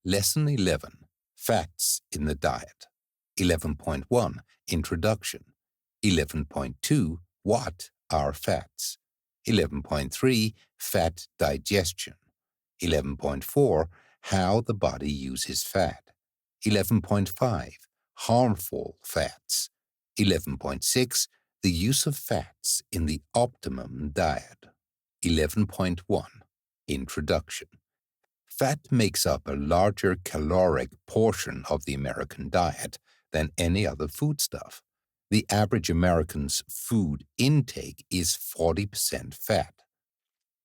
Lesson 11, Fats in the Diet. 11.1, Introduction. 11.2, What are fats? 11.3, Fat digestion. 11.4, How the body uses fat. 11.5, Harmful fats. 11.6, The use of fats in the optimum diet. 11.1, Introduction. Fat makes up a larger caloric portion of the American diet than any other foodstuff. The average American's food intake is 40% fat.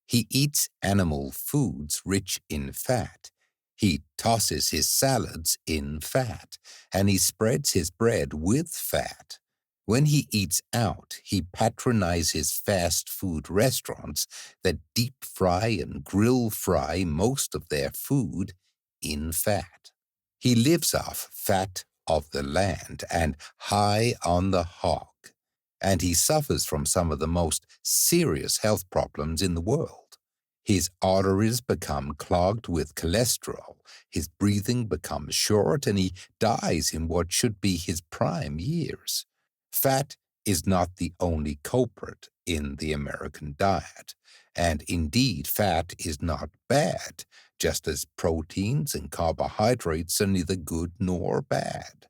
He eats animal foods rich in fat. He tosses his salads in fat, and he spreads his bread with fat. When he eats out, he patronizes fast food restaurants that deep fry and grill fry most of their food in fat. He lives off fat of the land and high on the hog, and he suffers from some of the most serious health problems in the world. His arteries become clogged with cholesterol, his breathing becomes short, and he dies in what should be his prime years. Fat is not the only culprit in the American diet, and indeed fat is not bad, just as proteins and carbohydrates are neither good nor bad.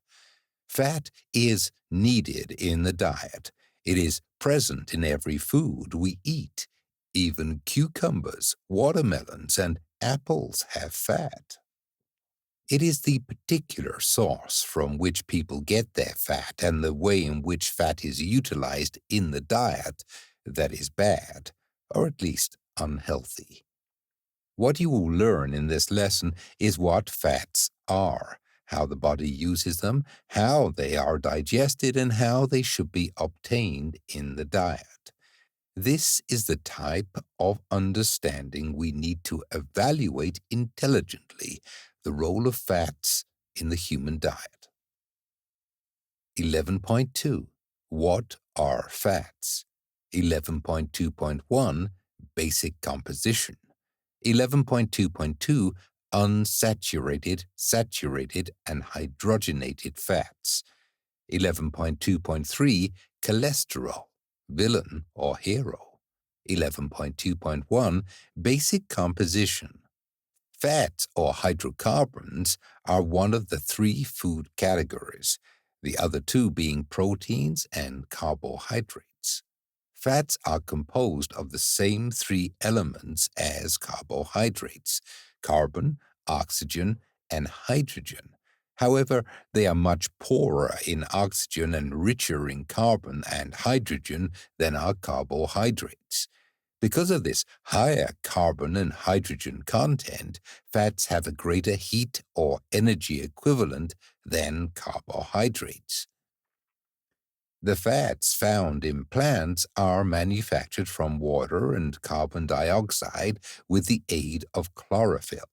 Fat is needed in the diet. It is present in every food we eat. Even cucumbers, watermelons, and apples have fat. It is the particular source from which people get their fat and the way in which fat is utilized in the diet that is bad, or at least unhealthy. What you will learn in this lesson is what fats are, how the body uses them, how they are digested, and how they should be obtained in the diet. This is the type of understanding we need to evaluate intelligently the role of fats in the human diet. 11.2, What are fats? 11.2.1, Basic composition. 11.2.2, Unsaturated, saturated, and hydrogenated fats. 11.2.3, Cholesterol, villain or hero. 11.2.1, Basic composition. Fats or hydrocarbons are one of the three food categories, the other two being proteins and carbohydrates. Fats are composed of the same three elements as carbohydrates: carbon, oxygen, and hydrogen. However, they are much poorer in oxygen and richer in carbon and hydrogen than are carbohydrates. Because of this higher carbon and hydrogen content, fats have a greater heat or energy equivalent than carbohydrates. The fats found in plants are manufactured from water and carbon dioxide with the aid of chlorophyll,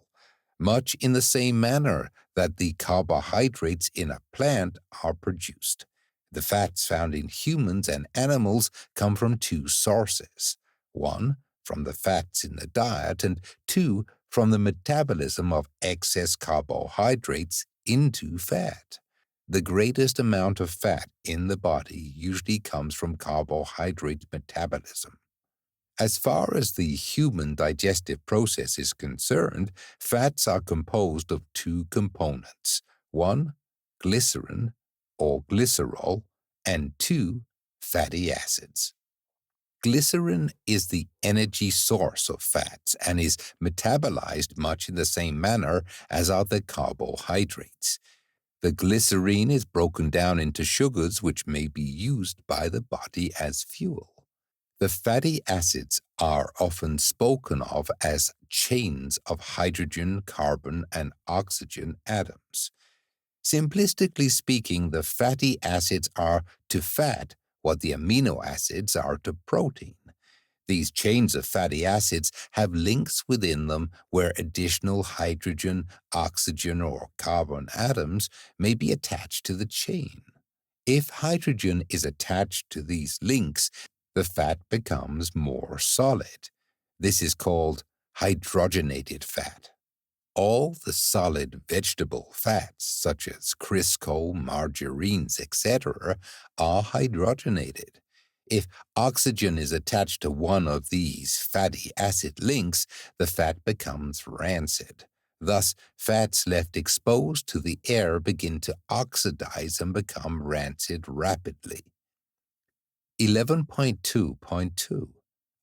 much in the same manner that the carbohydrates in a plant are produced. The fats found in humans and animals come from two sources: one, from the fats in the diet, and two, from the metabolism of excess carbohydrates into fat. The greatest amount of fat in the body usually comes from carbohydrate metabolism. As far as the human digestive process is concerned, fats are composed of two components: one, glycerin or glycerol, and two, fatty acids. Glycerin is the energy source of fats and is metabolized much in the same manner as are the carbohydrates. The glycerine is broken down into sugars which may be used by the body as fuel. The fatty acids are often spoken of as chains of hydrogen, carbon, and oxygen atoms. Simplistically speaking, the fatty acids are to fat what the amino acids are to protein. These chains of fatty acids have links within them where additional hydrogen, oxygen, or carbon atoms may be attached to the chain. If hydrogen is attached to these links, the fat becomes more solid. This is called hydrogenated fat. All the solid vegetable fats, such as Crisco, margarines, etc., are hydrogenated. If oxygen is attached to one of these fatty acid links, the fat becomes rancid. Thus, fats left exposed to the air begin to oxidize and become rancid rapidly. 11.2.2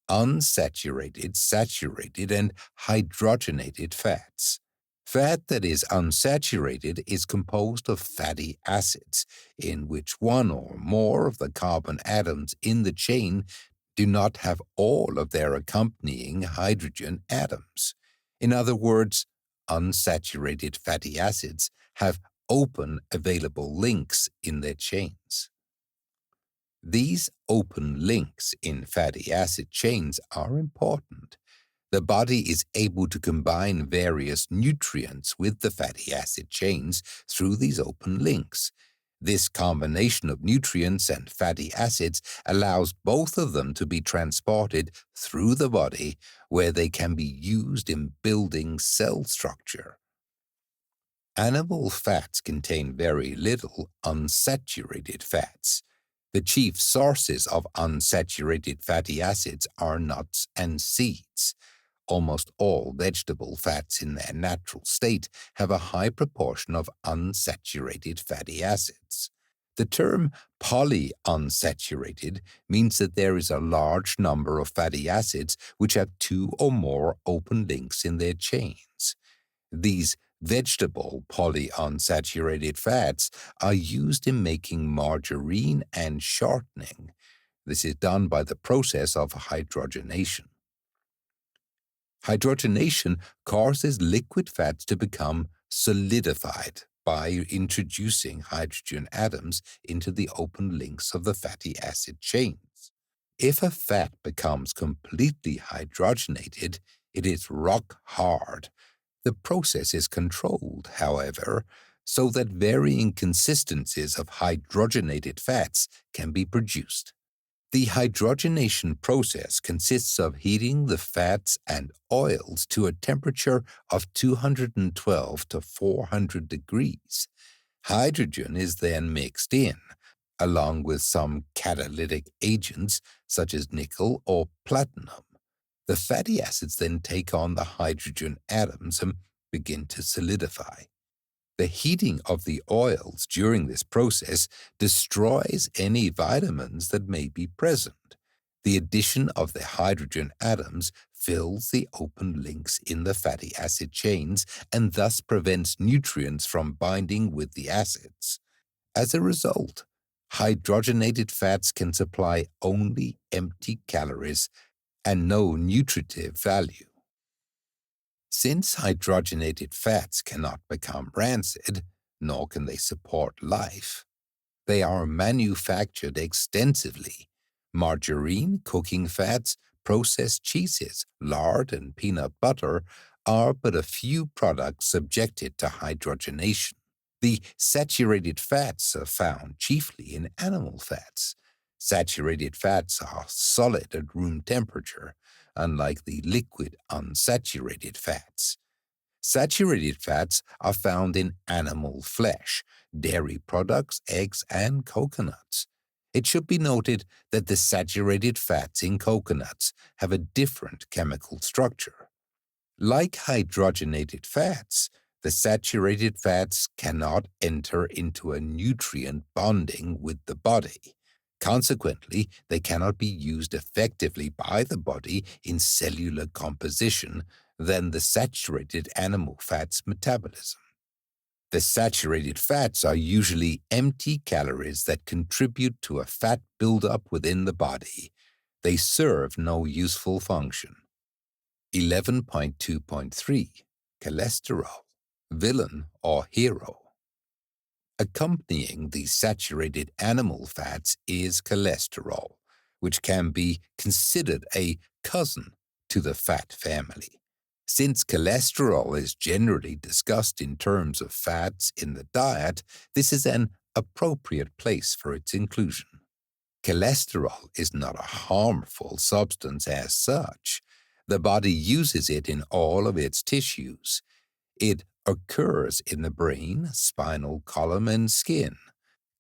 Unsaturated, saturated, and hydrogenated fats. Fat that is unsaturated is composed of fatty acids, in which one or more of the carbon atoms in the chain do not have all of their accompanying hydrogen atoms. In other words, unsaturated fatty acids have open available links in their chains. These open links in fatty acid chains are important. The body is able to combine various nutrients with the fatty acid chains through these open links. This combination of nutrients and fatty acids allows both of them to be transported through the body, where they can be used in building cell structure. Animal fats contain very little unsaturated fats. The chief sources of unsaturated fatty acids are nuts and seeds. Almost all vegetable fats in their natural state have a high proportion of unsaturated fatty acids. The term polyunsaturated means that there is a large number of fatty acids which have two or more open links in their chains. These vegetable polyunsaturated fats are used in making margarine and shortening. This is done by the process of hydrogenation. Hydrogenation causes liquid fats to become solidified by introducing hydrogen atoms into the open links of the fatty acid chains. If a fat becomes completely hydrogenated, it is rock hard. The process is controlled, however, so that varying consistencies of hydrogenated fats can be produced. The hydrogenation process consists of heating the fats and oils to a temperature of 212 to 400 degrees. Hydrogen is then mixed in, along with some catalytic agents such as nickel or platinum. The fatty acids then take on the hydrogen atoms and begin to solidify. The heating of the oils during this process destroys any vitamins that may be present. The addition of the hydrogen atoms fills the open links in the fatty acid chains and thus prevents nutrients from binding with the acids. As a result, hydrogenated fats can supply only empty calories and no nutritive value. Since hydrogenated fats cannot become rancid, nor can they support life, they are manufactured extensively. Margarine, cooking fats, processed cheeses, lard, and peanut butter are but a few products subjected to hydrogenation. The saturated fats are found chiefly in animal fats. Saturated fats are solid at room temperature, unlike the liquid unsaturated fats. Saturated fats are found in animal flesh, dairy products, eggs, and coconuts. It should be noted that the saturated fats in coconuts have a different chemical structure. Like hydrogenated fats, the saturated fats cannot enter into a nutrient bonding with the body. Consequently, they cannot be used effectively by the body in cellular composition than the saturated animal fats metabolism. The saturated fats are usually empty calories that contribute to a fat buildup within the body. They serve no useful function. 11.2.3 Cholesterol, villain or hero. Accompanying the saturated animal fats is cholesterol, which can be considered a cousin to the fat family. Since cholesterol is generally discussed in terms of fats in the diet, this is an appropriate place for its inclusion. Cholesterol is not a harmful substance as such. The body uses it in all of its tissues. It occurs in the brain, spinal column, and skin.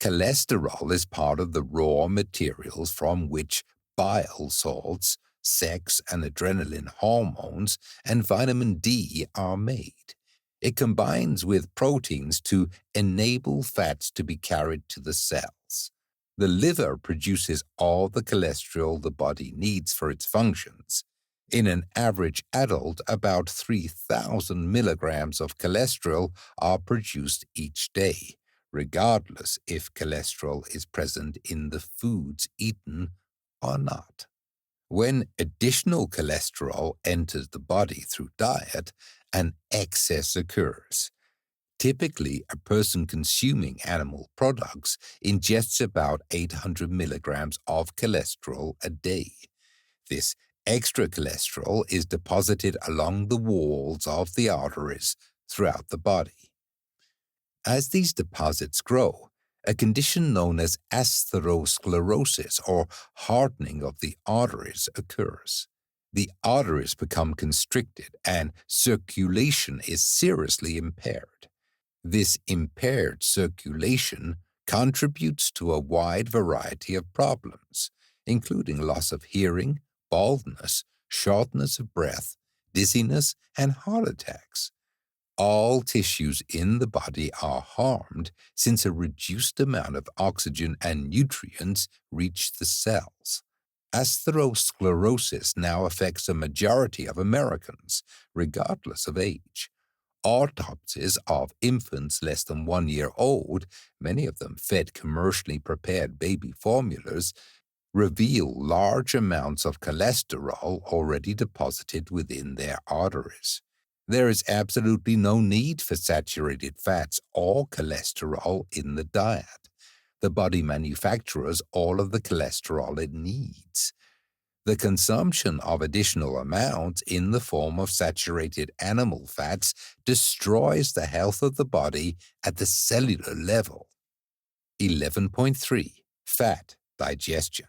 Cholesterol is part of the raw materials from which bile salts, sex and adrenaline hormones, and vitamin D are made. It combines with proteins to enable fats to be carried to the cells. The liver produces all the cholesterol the body needs for its functions. In an average adult, about 3,000 milligrams of cholesterol are produced each day, regardless if cholesterol is present in the foods eaten or not. When additional cholesterol enters the body through diet, an excess occurs. Typically, a person consuming animal products ingests about 800 milligrams of cholesterol a day. This extra cholesterol is deposited along the walls of the arteries throughout the body. As these deposits grow, a condition known as atherosclerosis or hardening of the arteries occurs. The arteries become constricted and circulation is seriously impaired. This impaired circulation contributes to a wide variety of problems, including loss of hearing, baldness, shortness of breath, dizziness, and heart attacks. All tissues in the body are harmed since a reduced amount of oxygen and nutrients reach the cells. Atherosclerosis now affects a majority of Americans, regardless of age. Autopsies of infants less than 1 year old, many of them fed commercially prepared baby formulas, reveal large amounts of cholesterol already deposited within their arteries. There is absolutely no need for saturated fats or cholesterol in the diet. The body manufactures all of the cholesterol it needs. The consumption of additional amounts in the form of saturated animal fats destroys the health of the body at the cellular level. 11.3. Fat digestion.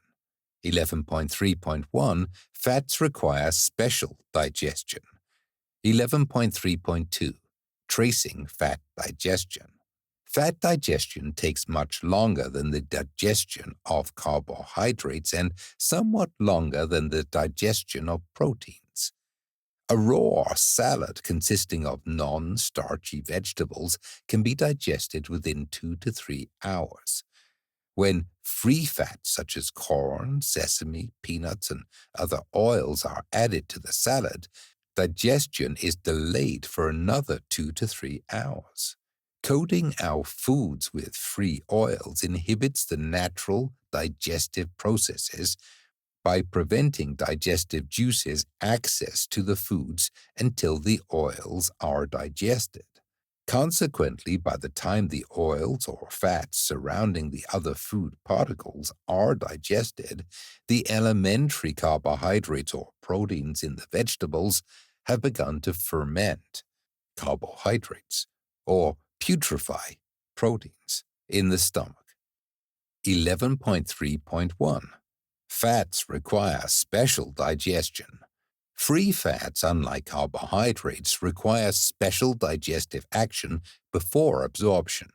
11.3.1. Fats require special digestion. 11.3.2. Tracing fat digestion. Fat digestion takes much longer than the digestion of carbohydrates and somewhat longer than the digestion of proteins. A raw salad consisting of non-starchy vegetables can be digested within 2 to 3 hours. When free fats such as corn, sesame, peanuts, and other oils are added to the salad, digestion is delayed for another 2 to 3 hours. Coating our foods with free oils inhibits the natural digestive processes by preventing digestive juices access to the foods until the oils are digested. Consequently, by the time the oils or fats surrounding the other food particles are digested, the elementary carbohydrates or proteins in the vegetables have begun to ferment, carbohydrates, or putrefy, proteins, in the stomach. 11.3.1. Fats require special digestion. Free fats, unlike carbohydrates, require special digestive action before absorption.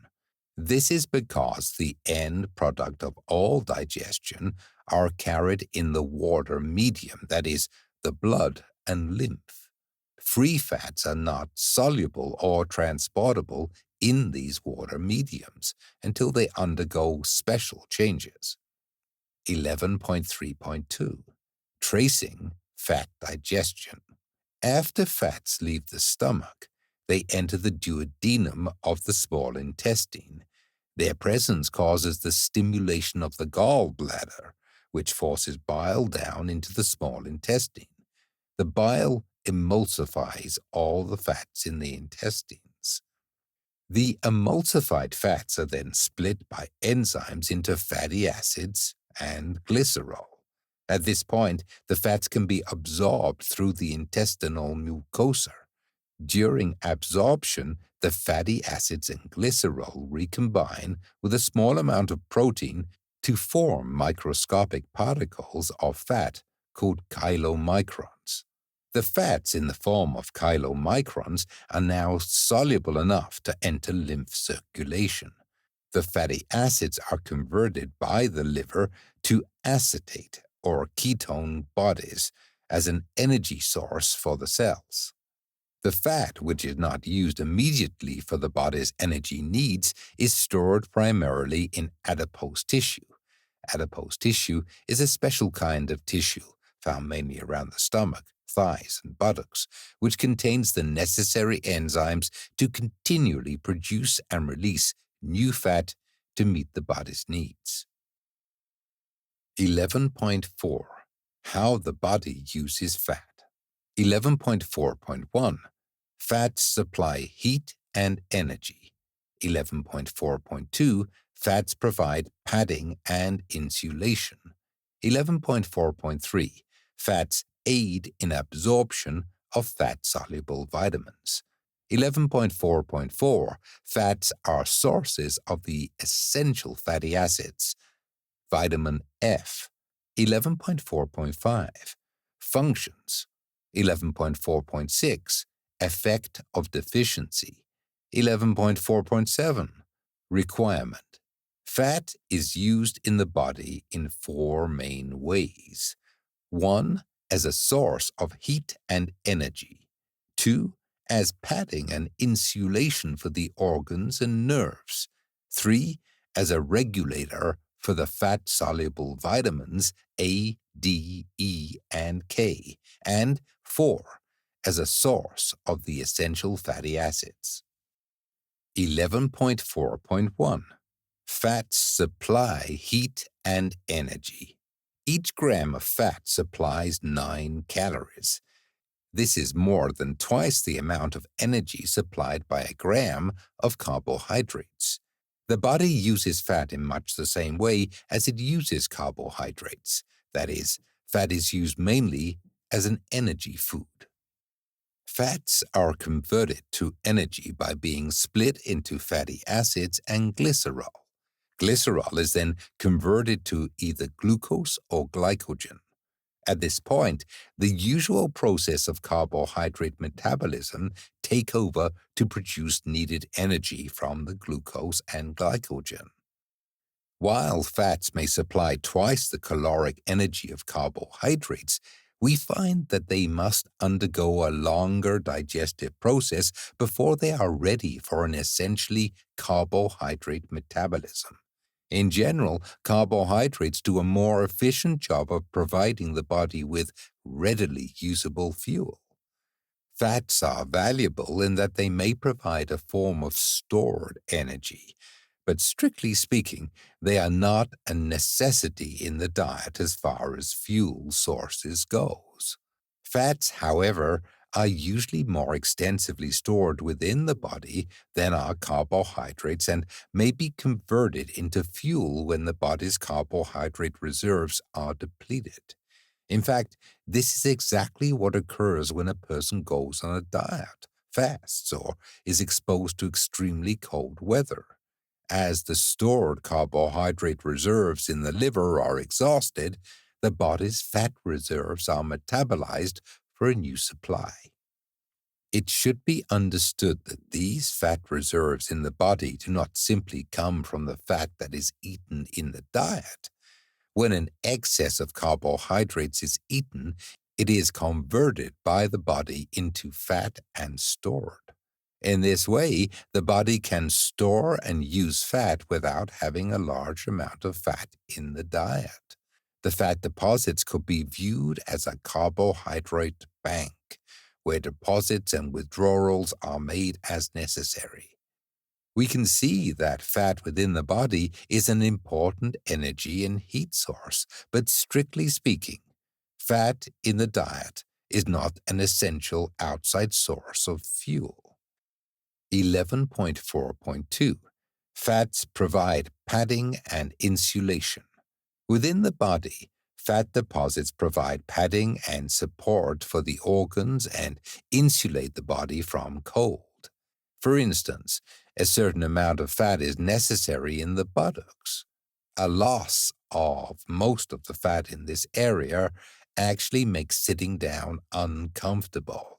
This is because the end product of all digestion are carried in the water medium, that is, the blood and lymph. Free fats are not soluble or transportable in these water mediums until they undergo special changes. 11.3.2. Tracing fat digestion. After fats leave the stomach, they enter the duodenum of the small intestine. Their presence causes the stimulation of the gallbladder, which forces bile down into the small intestine. The bile emulsifies all the fats in the intestines. The emulsified fats are then split by enzymes into fatty acids and glycerol. At this point, the fats can be absorbed through the intestinal mucosa. During absorption, the fatty acids and glycerol recombine with a small amount of protein to form microscopic particles of fat called chylomicrons. The fats in the form of chylomicrons are now soluble enough to enter lymph circulation. The fatty acids are converted by the liver to acetate or ketone bodies as an energy source for the cells. The fat, which is not used immediately for the body's energy needs, is stored primarily in adipose tissue. Adipose tissue is a special kind of tissue found mainly around the stomach, thighs, and buttocks, which contains the necessary enzymes to continually produce and release new fat to meet the body's needs. 11.4. How the body uses fat. 11.4.1. Fats supply heat and energy. 11.4.2. Fats provide padding and insulation. 11.4.3. Fats aid in absorption of fat-soluble vitamins. 11.4.4. Fats are sources of the essential fatty acids. Vitamin F. 11.4.5. Functions. 11.4.6. Effect of deficiency. 11.4.7. Requirement. Fat is used in the body in four main ways. 1. As a source of heat and energy. 2. As padding and insulation for the organs and nerves. 3. As a regulator for the fat-soluble vitamins A, D, E, and K. And 4. As a source of the essential fatty acids. 11.4.1. Fats supply heat and energy. Each gram of fat supplies 9 calories. This is more than twice the amount of energy supplied by a gram of carbohydrates. The body uses fat in much the same way as it uses carbohydrates. That is, fat is used mainly as an energy food. Fats are converted to energy by being split into fatty acids and glycerol. Glycerol is then converted to either glucose or glycogen. At this point, the usual process of carbohydrate metabolism take over to produce needed energy from the glucose and glycogen. While fats may supply twice the caloric energy of carbohydrates, we find that they must undergo a longer digestive process before they are ready for an essentially carbohydrate metabolism. In general, carbohydrates do a more efficient job of providing the body with readily usable fuel. Fats are valuable in that they may provide a form of stored energy, but strictly speaking, they are not a necessity in the diet as far as fuel sources goes. Fats, however, are usually more extensively stored within the body than are carbohydrates and may be converted into fuel when the body's carbohydrate reserves are depleted. In fact, this is exactly what occurs when a person goes on a diet, fasts, or is exposed to extremely cold weather. As the stored carbohydrate reserves in the liver are exhausted, the body's fat reserves are metabolized for a new supply. It should be understood that these fat reserves in the body do not simply come from the fat that is eaten in the diet. When an excess of carbohydrates is eaten, it is converted by the body into fat and stored. In this way, the body can store and use fat without having a large amount of fat in the diet. The fat deposits could be viewed as a carbohydrate bank, where deposits and withdrawals are made as necessary. We can see that fat within the body is an important energy and heat source, but strictly speaking, fat in the diet is not an essential outside source of fuel. 11.4.2. Fats provide padding and insulation. Within the body, fat deposits provide padding and support for the organs and insulate the body from cold. For instance, a certain amount of fat is necessary in the buttocks. A loss of most of the fat in this area actually make sitting down uncomfortable.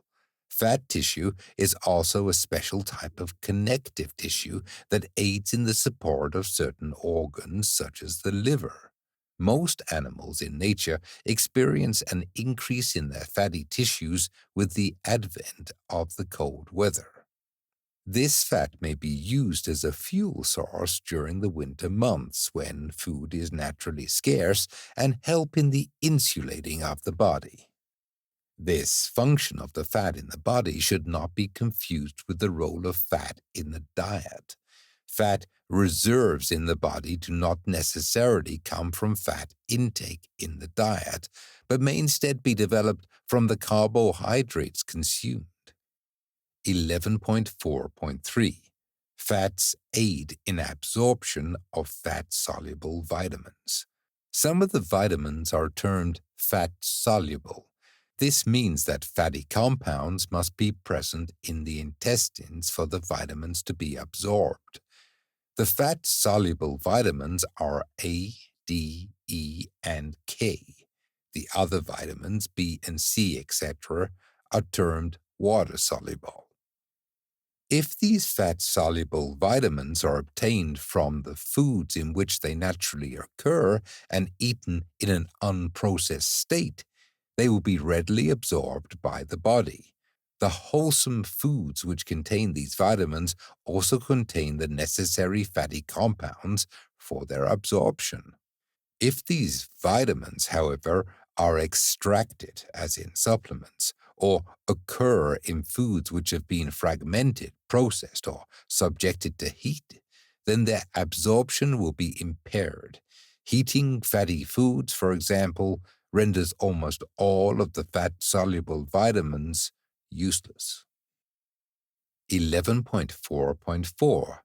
Fat tissue is also a special type of connective tissue that aids in the support of certain organs, such as the liver. Most animals in nature experience an increase in their fatty tissues with the advent of the cold weather. This fat may be used as a fuel source during the winter months when food is naturally scarce and help in the insulating of the body. This function of the fat in the body should not be confused with the role of fat in the diet. Fat reserves in the body do not necessarily come from fat intake in the diet, but may instead be developed from the carbohydrates consumed. 11.4.3 Fats aid in absorption of fat-soluble vitamins. Some of the vitamins are termed fat-soluble. This means that fatty compounds must be present in the intestines for the vitamins to be absorbed. The fat-soluble vitamins are A, D, E, and K. The other vitamins, B and C, etc., are termed water-soluble. If these fat-soluble vitamins are obtained from the foods in which they naturally occur and eaten in an unprocessed state, they will be readily absorbed by the body. The wholesome foods which contain these vitamins also contain the necessary fatty compounds for their absorption. If these vitamins, however, are extracted, as in supplements, or occur in foods which have been fragmented, processed, or subjected to heat, then their absorption will be impaired. Heating fatty foods, for example, renders almost all of the fat-soluble vitamins useless. 11.4.4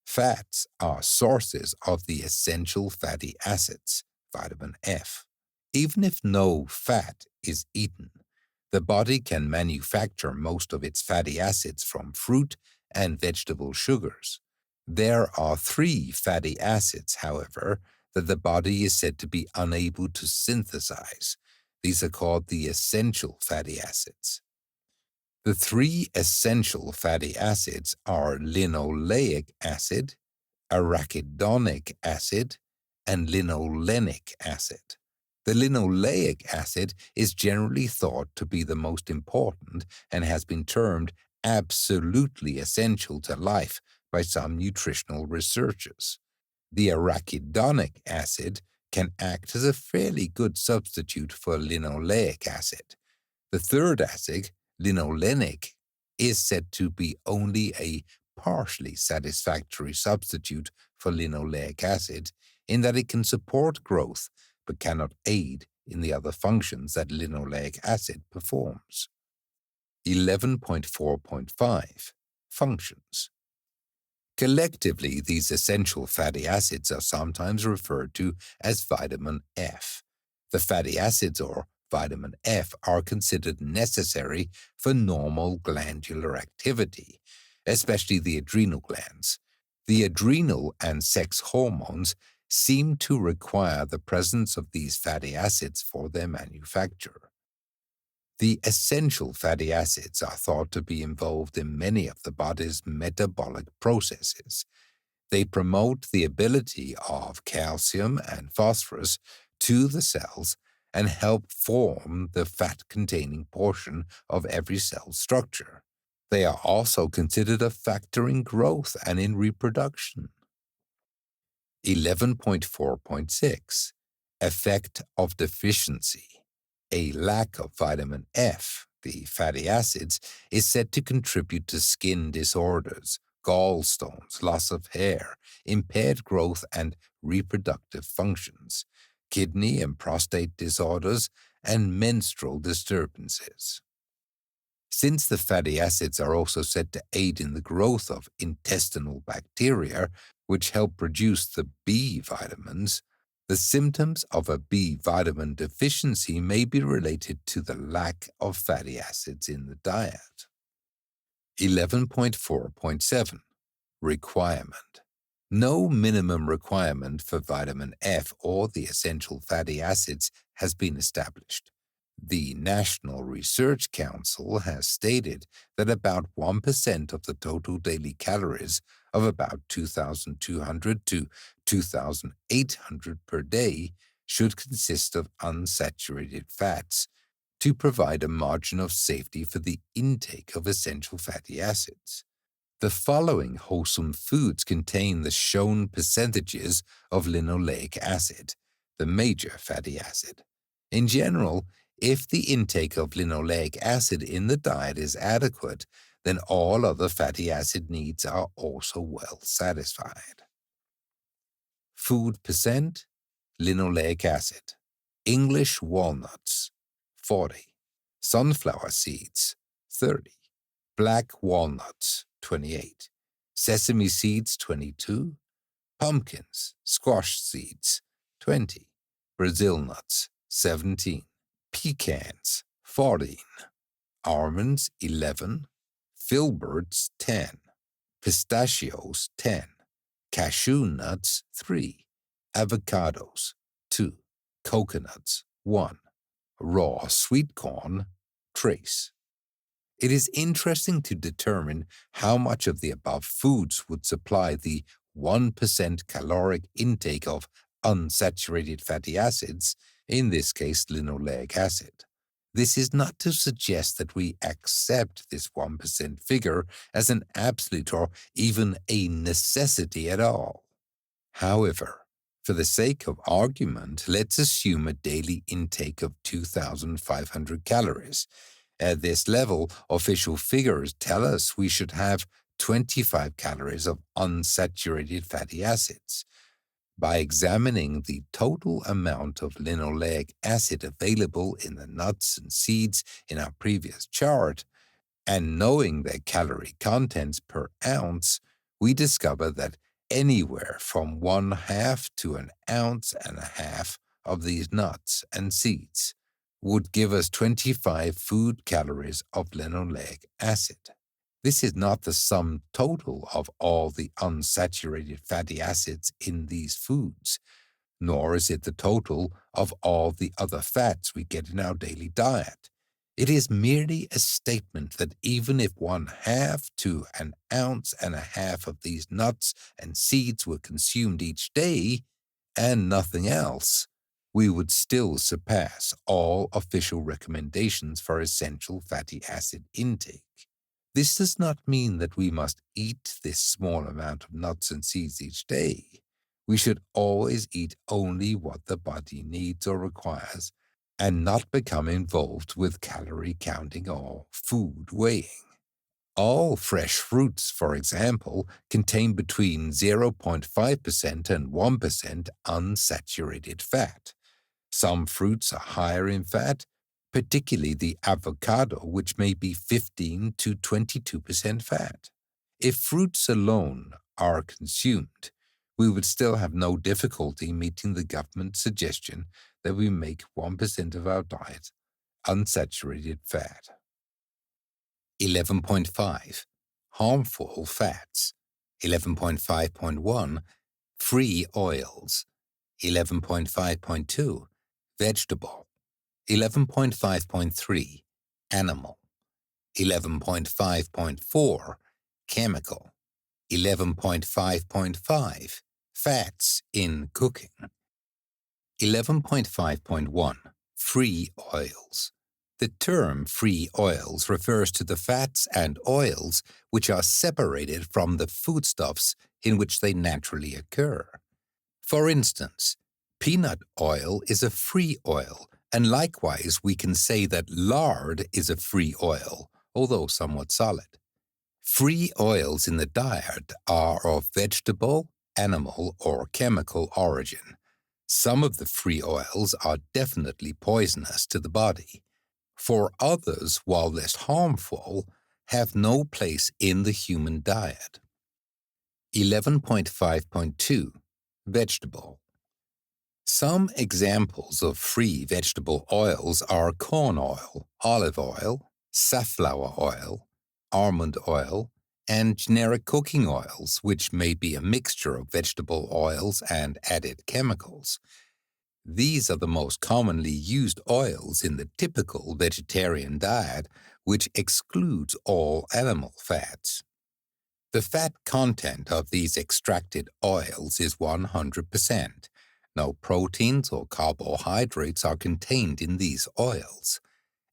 Fats are sources of the essential fatty acids, vitamin F. Even if no fat is eaten, the body can manufacture most of its fatty acids from fruit and vegetable sugars. There are 3 fatty acids, however, that the body is said to be unable to synthesize. These are called the essential fatty acids. The 3 essential fatty acids are linoleic acid, arachidonic acid, and linolenic acid. The linoleic acid is generally thought to be the most important and has been termed absolutely essential to life by some nutritional researchers. The arachidonic acid can act as a fairly good substitute for linoleic acid. The third acid, linolenic, is said to be only a partially satisfactory substitute for linoleic acid in that it can support growth but cannot aid in the other functions that linoleic acid performs. 11.4.5 Functions. Collectively, these essential fatty acids are sometimes referred to as vitamin F. The fatty acids, or vitamin F, are considered necessary for normal glandular activity, especially the adrenal glands. The adrenal and sex hormones seem to require the presence of these fatty acids for their manufacture. The essential fatty acids are thought to be involved in many of the body's metabolic processes. They promote the ability of calcium and phosphorus to the cells and help form the fat-containing portion of every cell structure. They are also considered a factor in growth and in reproduction. 11.4.6 Effect of deficiency. A lack of vitamin F, the fatty acids, is said to contribute to skin disorders, gallstones, loss of hair, impaired growth and reproductive functions, kidney and prostate disorders, and menstrual disturbances. Since the fatty acids are also said to aid in the growth of intestinal bacteria, which help produce the B vitamins, the symptoms of a B vitamin deficiency may be related to the lack of fatty acids in the diet. 11.4.7 Requirement. No minimum requirement for vitamin F or the essential fatty acids has been established. The National Research Council has stated that about 1% of the total daily calories of about 2,200 to 2,800 per day should consist of unsaturated fats to provide a margin of safety for the intake of essential fatty acids. The following wholesome foods contain the shown percentages of linoleic acid, the major fatty acid. In general, if the intake of linoleic acid in the diet is adequate, then all other fatty acid needs are also well satisfied. Food percent: linoleic acid. English walnuts, 40. Sunflower seeds, 30. Black walnuts, 28. Sesame seeds, 22. Pumpkins, squash seeds, 20. Brazil nuts, 17. Pecans, 14. Almonds, 11. Filberts, 10. Pistachios, 10. Cashew nuts, 3. Avocados, 2. Coconuts, 1. Raw sweet corn, trace. It is interesting to determine how much of the above foods would supply the 1% caloric intake of unsaturated fatty acids, in this case linoleic acid. This is not to suggest that we accept this 1% figure as an absolute or even a necessity at all. However, for the sake of argument, let's assume a daily intake of 2,500 calories. At this level, official figures tell us we should have 25 calories of unsaturated fatty acids. By examining the total amount of linoleic acid available in the nuts and seeds in our previous chart, and knowing their calorie contents per ounce, we discover that anywhere from 1/2 to 1.5 ounces of these nuts and seeds would give us 25 food calories of linoleic acid. This is not the sum total of all the unsaturated fatty acids in these foods, nor is it the total of all the other fats we get in our daily diet. It is merely a statement that even if 1/2 to 1.5 ounces of these nuts and seeds were consumed each day, and nothing else, we would still surpass all official recommendations for essential fatty acid intake. This does not mean that we must eat this small amount of nuts and seeds each day. We should always eat only what the body needs or requires, and not become involved with calorie counting or food weighing. All fresh fruits, for example, contain between 0.5% and 1% unsaturated fat. Some fruits are higher in fat, particularly the avocado, which may be 15 to 22% fat. If fruits alone are consumed, we would still have no difficulty meeting the government's suggestion that we make 1% of our diet unsaturated fat. 11.5. Harmful fats. 11.5.1. Free oils. 11.5.2. Vegetable. 11.5.3. Animal. 11.5.4. Chemical. 11.5.5. Fats in cooking. 11.5.1. Free oils. The term free oils refers to the fats and oils which are separated from the foodstuffs in which they naturally occur. For instance, peanut oil is a free oil, and likewise we can say that lard is a free oil, although somewhat solid. Free oils in the diet are of vegetable, animal, or chemical origin. Some of the free oils are definitely poisonous to the body. For others, while less harmful, have no place in the human diet. 11.5.2. Vegetable. Some examples of free vegetable oils are corn oil, olive oil, safflower oil, almond oil, and generic cooking oils, which may be a mixture of vegetable oils and added chemicals. These are the most commonly used oils in the typical vegetarian diet, which excludes all animal fats. The fat content of these extracted oils is 100%. No proteins or carbohydrates are contained in these oils.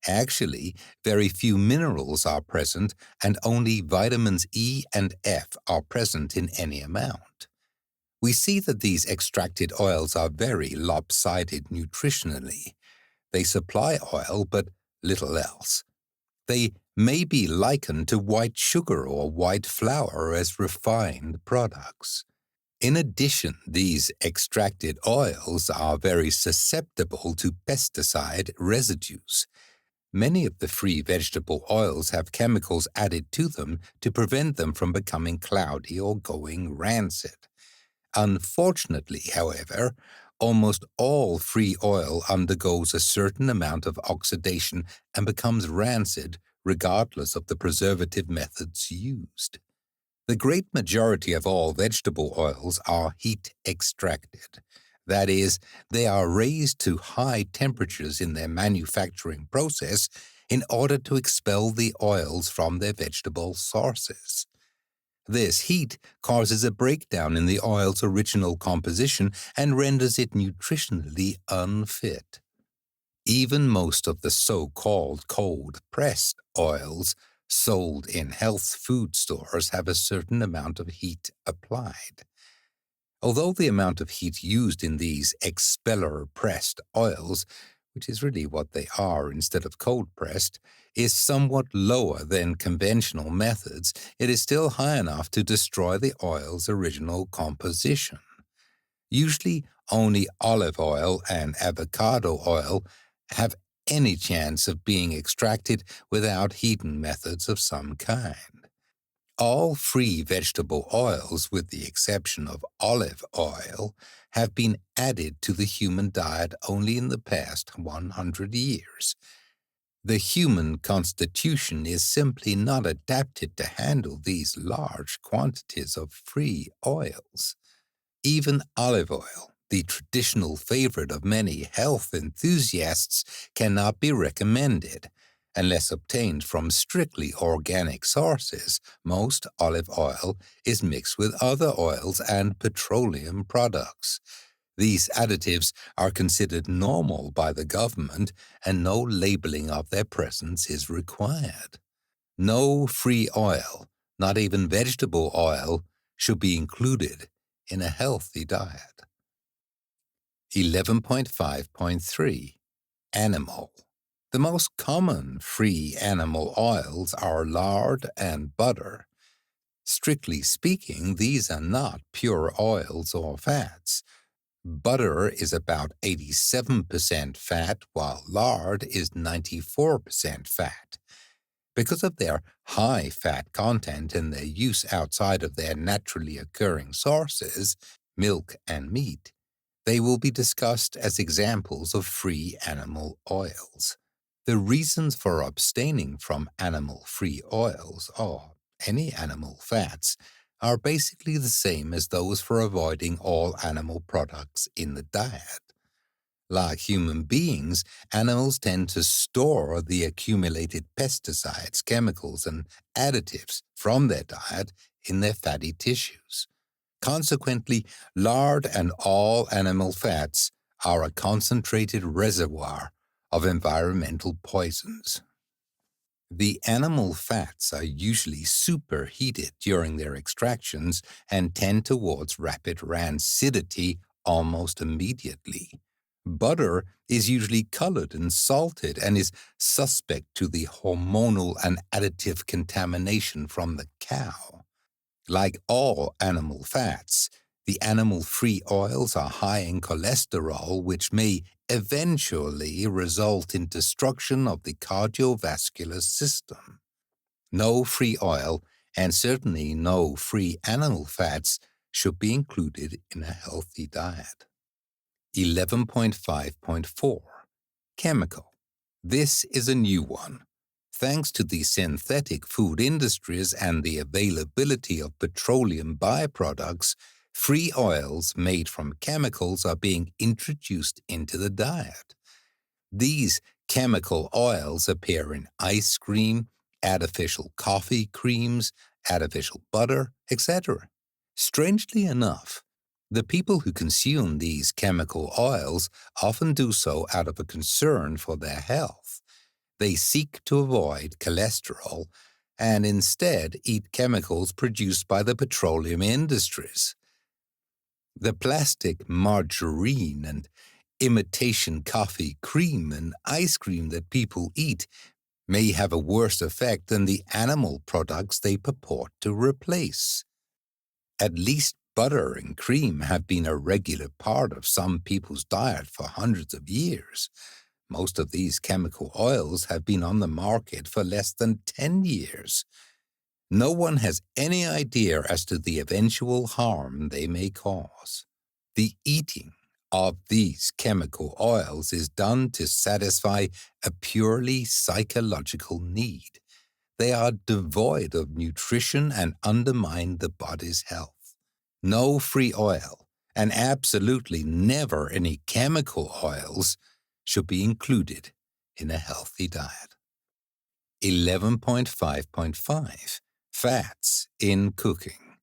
Actually, very few minerals are present, and only vitamins E and F are present in any amount. We see that these extracted oils are very lopsided nutritionally. They supply oil, but little else. They may be likened to white sugar or white flour as refined products. In addition, these extracted oils are very susceptible to pesticide residues. Many of the free vegetable oils have chemicals added to them to prevent them from becoming cloudy or going rancid. Unfortunately, however, almost all free oil undergoes a certain amount of oxidation and becomes rancid regardless of the preservative methods used. The great majority of all vegetable oils are heat extracted. That is, they are raised to high temperatures in their manufacturing process in order to expel the oils from their vegetable sources. This heat causes a breakdown in the oil's original composition and renders it nutritionally unfit. Even most of the so-called cold-pressed oils sold in health food stores have a certain amount of heat applied. Although the amount of heat used in these expeller-pressed oils, which is really what they are instead of cold-pressed, is somewhat lower than conventional methods, it is still high enough to destroy the oil's original composition. Usually, only olive oil and avocado oil have any chance of being extracted without heating methods of some kind. All free vegetable oils, with the exception of olive oil, have been added to the human diet only in the past 100 years. The human constitution is simply not adapted to handle these large quantities of free oils. Even olive oil, the traditional favorite of many health enthusiasts, cannot be recommended. Unless obtained from strictly organic sources, most olive oil is mixed with other oils and petroleum products. These additives are considered normal by the government, and no labeling of their presence is required. No free oil, not even vegetable oil, should be included in a healthy diet. 11.5.3 Animal. The most common free animal oils are lard and butter. Strictly speaking, these are not pure oils or fats. Butter is about 87% fat, while lard is 94% fat. Because of their high fat content and their use outside of their naturally occurring sources, milk and meat, they will be discussed as examples of free animal oils. The reasons for abstaining from animal-free oils, or any animal fats, are basically the same as those for avoiding all animal products in the diet. Like human beings, animals tend to store the accumulated pesticides, chemicals, and additives from their diet in their fatty tissues. Consequently, lard and all animal fats are a concentrated reservoir of environmental poisons. The animal fats are usually superheated during their extractions and tend towards rapid rancidity almost immediately. Butter is usually colored and salted and is suspect to the hormonal and additive contamination from the cow. Like all animal fats, the animal-free oils are high in cholesterol, which may eventually result in destruction of the cardiovascular system. No free oil, and certainly no free animal fats, should be included in a healthy diet. 11.5.4 Chemical. This is a new one. Thanks to the synthetic food industries and the availability of petroleum byproducts, Free oils made from chemicals are being introduced into the diet. These chemical oils appear in ice cream, artificial coffee creams, artificial butter, etc. Strangely enough, the people who consume these chemical oils often do so out of a concern for their health. They seek to avoid cholesterol and instead eat chemicals produced by the petroleum industries. The plastic margarine and imitation coffee cream and ice cream that people eat may have a worse effect than the animal products they purport to replace. At least butter and cream have been a regular part of some people's diet for hundreds of years. Most of these chemical oils have been on the market for less than 10 years. No one has any idea as to the eventual harm they may cause. The eating of these chemical oils is done to satisfy a purely psychological need. They are devoid of nutrition and undermine the body's health. No free oil, and absolutely never any chemical oils, should be included in a healthy diet. 11.5.5 Fats in cooking.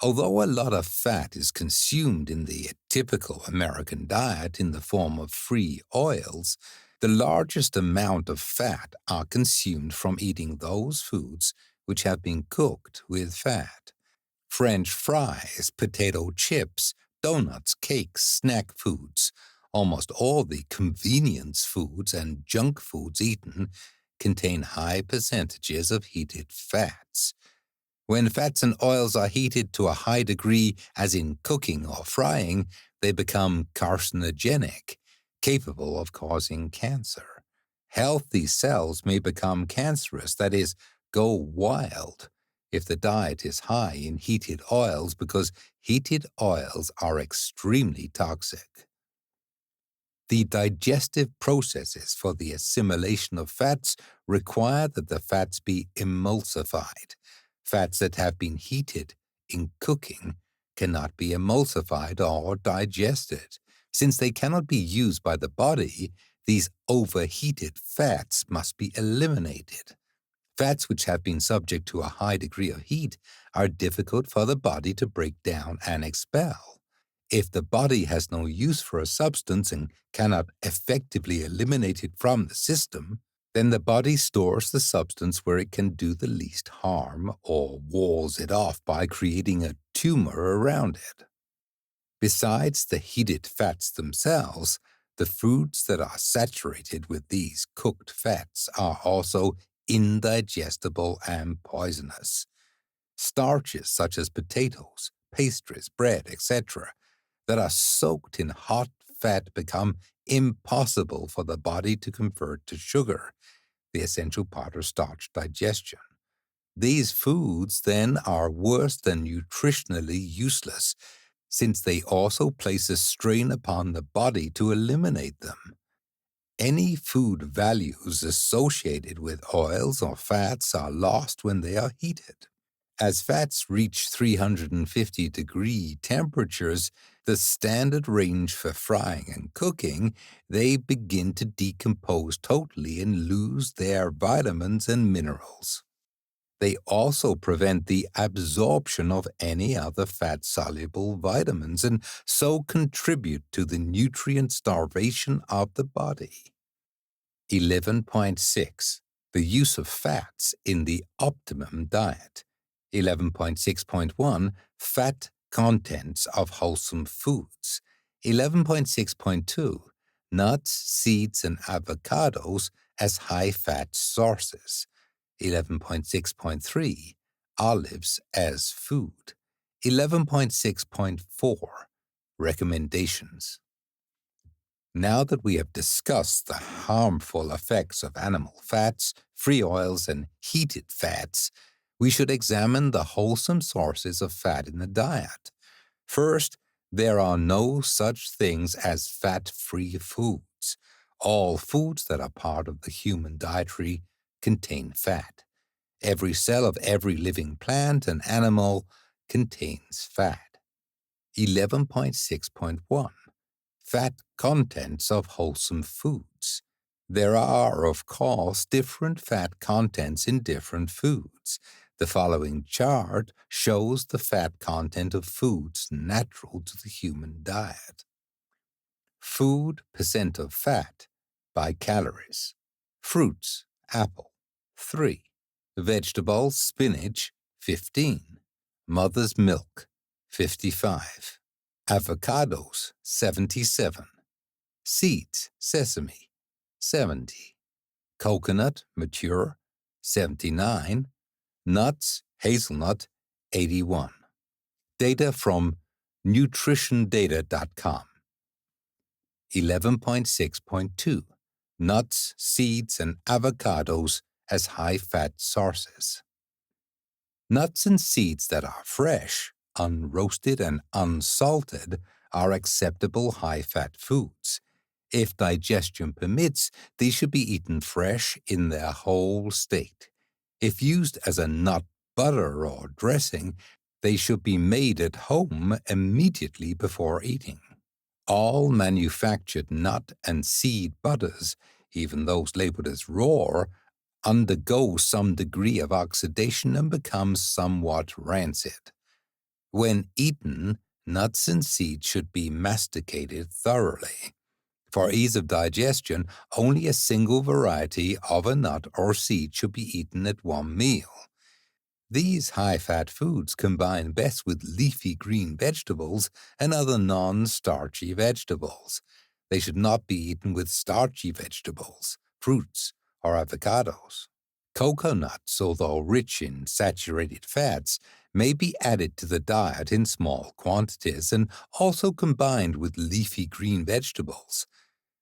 Although a lot of fat is consumed in the typical American diet in the form of free oils, the largest amount of fat are consumed from eating those foods which have been cooked with fat. French fries, potato chips, donuts, cakes, snack foods, almost all the convenience foods and junk foods eaten contain high percentages of heated fats. When fats and oils are heated to a high degree, as in cooking or frying, they become carcinogenic, capable of causing cancer. Healthy cells may become cancerous, that is, go wild, if the diet is high in heated oils because heated oils are extremely toxic. The digestive processes for the assimilation of fats require that the fats be emulsified. Fats that have been heated in cooking cannot be emulsified or digested. Since they cannot be used by the body, these overheated fats must be eliminated. Fats which have been subject to a high degree of heat are difficult for the body to break down and expel. If the body has no use for a substance and cannot effectively eliminate it from the system, then the body stores the substance where it can do the least harm or walls it off by creating a tumor around it. Besides the heated fats themselves, the foods that are saturated with these cooked fats are also indigestible and poisonous. Starches such as potatoes, pastries, bread, etc., that are soaked in hot fat become impossible for the body to convert to sugar, the essential part of starch digestion. These foods, then, are worse than nutritionally useless, since they also place a strain upon the body to eliminate them. Any food values associated with oils or fats are lost when they are heated. As fats reach 350-degree temperatures, the standard range for frying and cooking, they begin to decompose totally and lose their vitamins and minerals. They also prevent the absorption of any other fat-soluble vitamins and so contribute to the nutrient starvation of the body. 11.6 The use of fats in the optimum diet. 11.6.1 Fat contents of wholesome foods. 11.6.2 Nuts, seeds, and avocados as high-fat sources. 11.6.3 Olives as food. 11.6.4 Recommendations. Now that we have discussed the harmful effects of animal fats, free oils, and heated fats, we should examine the wholesome sources of fat in the diet. First, there are no such things as fat-free foods. All foods that are part of the human dietary contain fat. Every cell of every living plant and animal contains fat. 11.6.1 Fat contents of wholesome foods. There are, of course, different fat contents in different foods. The following chart shows the fat content of foods natural to the human diet. Food percent of fat by calories. Fruits, apple, 3. Vegetables, spinach, 15. Mother's milk, 55. Avocados, 77. Seeds, sesame, 70. Coconut, mature, 79. Nuts, hazelnut, 81. Data from nutritiondata.com. 11.6.2 Nuts, seeds, and avocados as high-fat sources. Nuts and seeds that are fresh, unroasted, and unsalted are acceptable high-fat foods. If digestion permits, these should be eaten fresh in their whole state. If used as a nut butter or dressing, they should be made at home immediately before eating. All manufactured nut and seed butters, even those labeled as raw, undergo some degree of oxidation and become somewhat rancid. When eaten, nuts and seeds should be masticated thoroughly. For ease of digestion, only a single variety of a nut or seed should be eaten at one meal. These high-fat foods combine best with leafy green vegetables and other non-starchy vegetables. They should not be eaten with starchy vegetables, fruits, or avocados. Coconuts, although rich in saturated fats, may be added to the diet in small quantities and also combined with leafy green vegetables.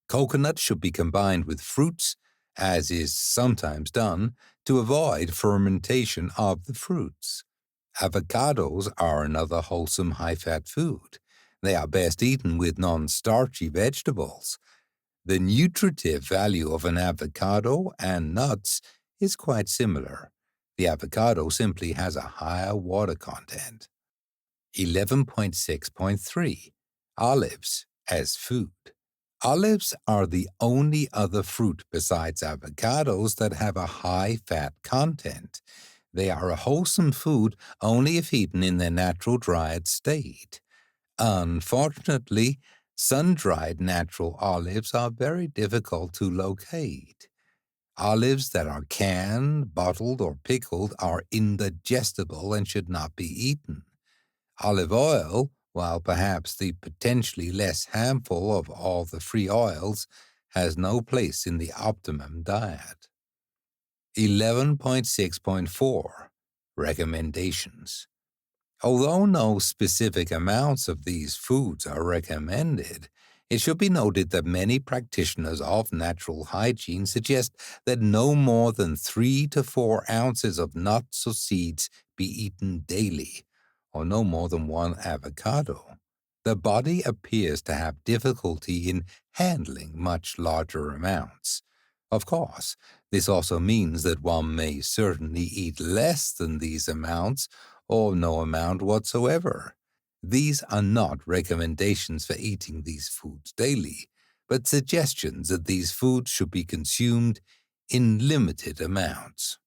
Coconut should be combined with fruits, as is sometimes done, to avoid fermentation of the fruits. Avocados are another wholesome high-fat food. They are best eaten with non-starchy vegetables. The nutritive value of an avocado and nuts is quite similar. The avocado simply has a higher water content. 11.6.3 Olives as food. Olives are the only other fruit besides avocados that have a high fat content. They are a wholesome food only if eaten in their natural dried state. Unfortunately, sun-dried natural olives are very difficult to locate. Olives that are canned, bottled, or pickled are indigestible and should not be eaten. Olive oil, while perhaps the potentially less harmful of all the free oils, has no place in the optimum diet. 11.6.4 Recommendations. Although no specific amounts of these foods are recommended, it should be noted that many practitioners of natural hygiene suggest that no more than 3 to 4 ounces of nuts or seeds be eaten daily, or no more than 1 avocado. The body appears to have difficulty in handling much larger amounts. Of course, this also means that one may certainly eat less than these amounts or no amount whatsoever. These are not recommendations for eating these foods daily, but suggestions that these foods should be consumed in limited amounts.